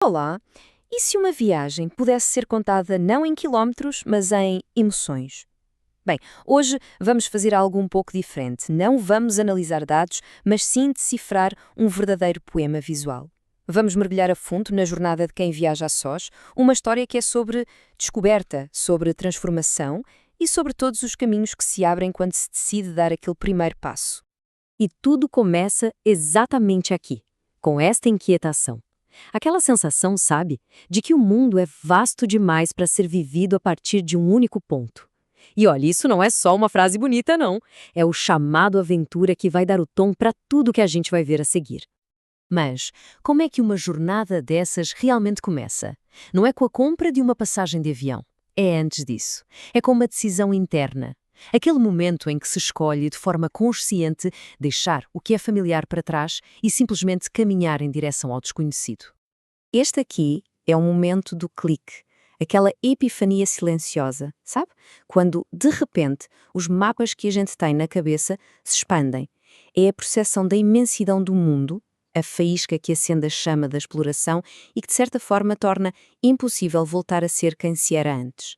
Olá! E se uma viagem pudesse ser contada não em quilómetros, mas em emoções? Bem, hoje vamos fazer algo um pouco diferente. Não vamos analisar dados, mas sim decifrar um verdadeiro poema visual. Vamos mergulhar a fundo na jornada de quem viaja a sós, uma história que é sobre descoberta, sobre transformação e sobre todos os caminhos que se abrem quando se decide dar aquele primeiro passo. E tudo começa exatamente aqui, com esta inquietação. Aquela sensação, sabe, de que o mundo é vasto demais para ser vivido a partir de um único ponto. E olha, isso não é só uma frase bonita, não. É o chamado aventura que vai dar o tom para tudo que a gente vai ver a seguir. Mas como é que uma jornada dessas realmente começa? Não é com a compra de uma passagem de avião. É antes disso. É com uma decisão interna. Aquele momento em que se escolhe de forma consciente deixar o que é familiar para trás e simplesmente caminhar em direção ao desconhecido. Este aqui é o momento do clique, aquela epifania silenciosa, sabe? Quando, de repente, os mapas que a gente tem na cabeça se expandem. É a percepção da imensidão do mundo, a faísca que acende a chama da exploração e que, de certa forma, torna impossível voltar a ser quem se era antes.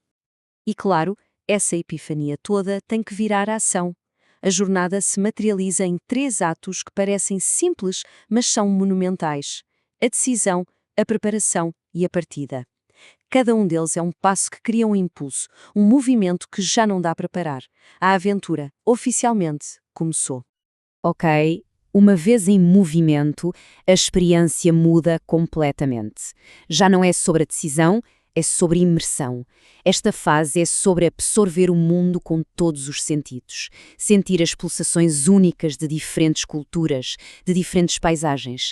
E, claro, essa epifania toda tem que virar a ação. A jornada se materializa em 3 atos que parecem simples, mas são monumentais: a decisão, a preparação e a partida. Cada um deles é um passo que cria um impulso, um movimento que já não dá para parar. A aventura, oficialmente, começou. Ok, uma vez em movimento, a experiência muda completamente. Já não é sobre a decisão, é sobre imersão. Esta fase é sobre absorver o mundo com todos os sentidos, sentir as pulsações únicas de diferentes culturas, de diferentes paisagens.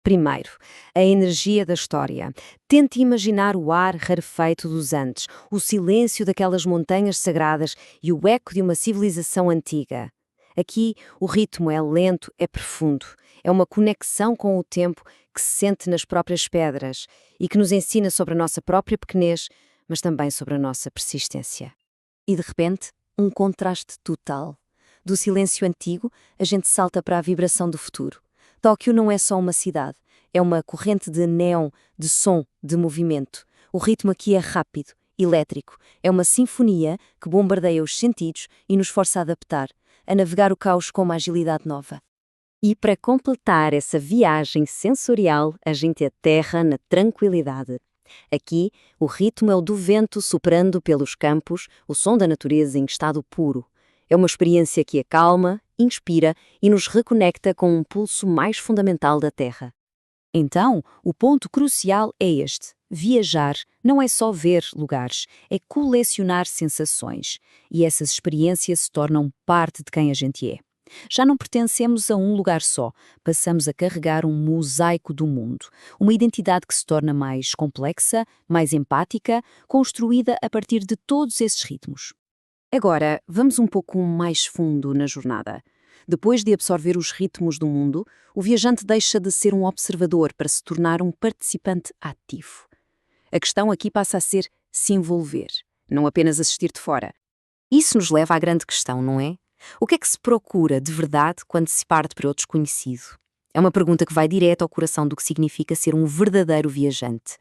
Primeiro, a energia da história. Tente imaginar o ar rarefeito dos Andes, o silêncio daquelas montanhas sagradas e o eco de uma civilização antiga. Aqui, o ritmo é lento, é profundo. É uma conexão com o tempo que se sente nas próprias pedras e que nos ensina sobre a nossa própria pequenez, mas também sobre a nossa persistência. E de repente, um contraste total. Do silêncio antigo, a gente salta para a vibração do futuro. Tóquio não é só uma cidade, é uma corrente de neon, de som, de movimento. O ritmo aqui é rápido, elétrico. É uma sinfonia que bombardeia os sentidos e nos força a adaptar, a navegar o caos com uma agilidade nova. E para completar essa viagem sensorial, a gente aterra na tranquilidade. Aqui, o ritmo é o do vento soprando pelos campos, o som da natureza em estado puro. É uma experiência que acalma, inspira e nos reconecta com um pulso mais fundamental da Terra. Então, o ponto crucial é este. Viajar não é só ver lugares, é colecionar sensações. E essas experiências se tornam parte de quem a gente é. Já não pertencemos a um lugar só, passamos a carregar um mosaico do mundo, uma identidade que se torna mais complexa, mais empática, construída a partir de todos esses ritmos. Agora, vamos um pouco mais fundo na jornada. Depois de absorver os ritmos do mundo, o viajante deixa de ser um observador para se tornar um participante ativo. A questão aqui passa a ser se envolver, não apenas assistir de fora. Isso nos leva à grande questão, não é? O que é que se procura de verdade quando se parte para o desconhecido? É uma pergunta que vai direto ao coração do que significa ser um verdadeiro viajante.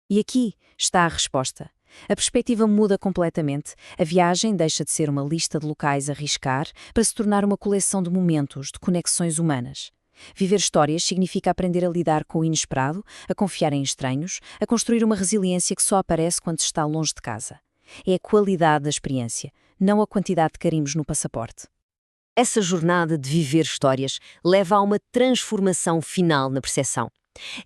E aqui está a resposta. A perspectiva muda completamente. A viagem deixa de ser uma lista de locais a arriscar para se tornar uma coleção de momentos, de conexões humanas. Viver histórias significa aprender a lidar com o inesperado, a confiar em estranhos, a construir uma resiliência que só aparece quando se está longe de casa. É a qualidade da experiência, não a quantidade de carimbos no passaporte. Essa jornada de viver histórias leva a uma transformação final na percepção.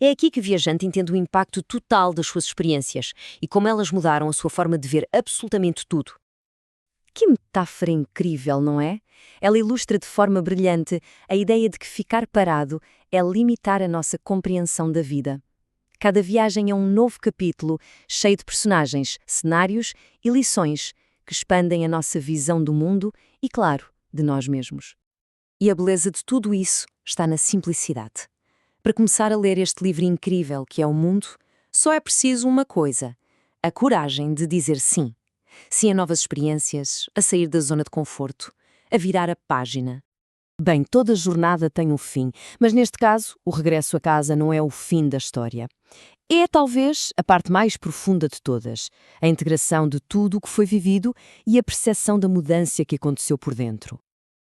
É aqui que o viajante entende o impacto total das suas experiências e como elas mudaram a sua forma de ver absolutamente tudo. Que metáfora incrível, não é? Ela ilustra de forma brilhante a ideia de que ficar parado é limitar a nossa compreensão da vida. Cada viagem é um novo capítulo, cheio de personagens, cenários e lições que expandem a nossa visão do mundo e, claro, de nós mesmos. E a beleza de tudo isso está na simplicidade. Para começar a ler este livro incrível que é o mundo, só é preciso uma coisa: a coragem de dizer sim. Sim a novas experiências, a sair da zona de conforto, a virar a página. Bem, toda jornada tem um fim, mas neste caso, o regresso a casa não é o fim da história. É talvez a parte mais profunda de todas, a integração de tudo o que foi vivido e a percepção da mudança que aconteceu por dentro.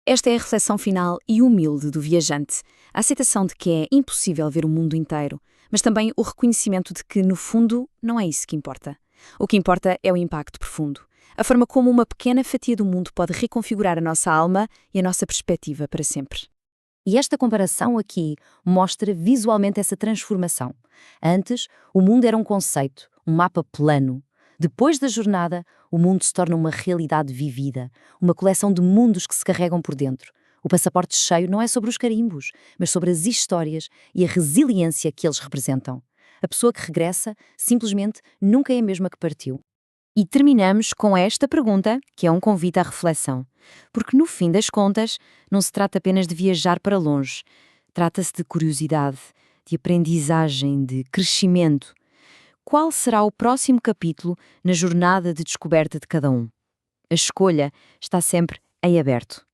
Esta é a reflexão final e humilde do viajante, a aceitação de que é impossível ver o mundo inteiro, mas também o reconhecimento de que, no fundo, não é isso que importa. O que importa é o impacto profundo, a forma como uma pequena fatia do mundo pode reconfigurar a nossa alma e a nossa perspectiva para sempre. E esta comparação aqui mostra visualmente essa transformação. Antes, o mundo era um conceito, um mapa plano. Depois da jornada, o mundo se torna uma realidade vivida, uma coleção de mundos que se carregam por dentro. O passaporte cheio não é sobre os carimbos, mas sobre as histórias e a resiliência que eles representam. A pessoa que regressa simplesmente nunca é a mesma que partiu. E terminamos com esta pergunta, que é um convite à reflexão. Porque, no fim das contas, não se trata apenas de viajar para longe. Trata-se de curiosidade, de aprendizagem, de crescimento. Qual será o próximo capítulo na jornada de descoberta de cada um? A escolha está sempre em aberto.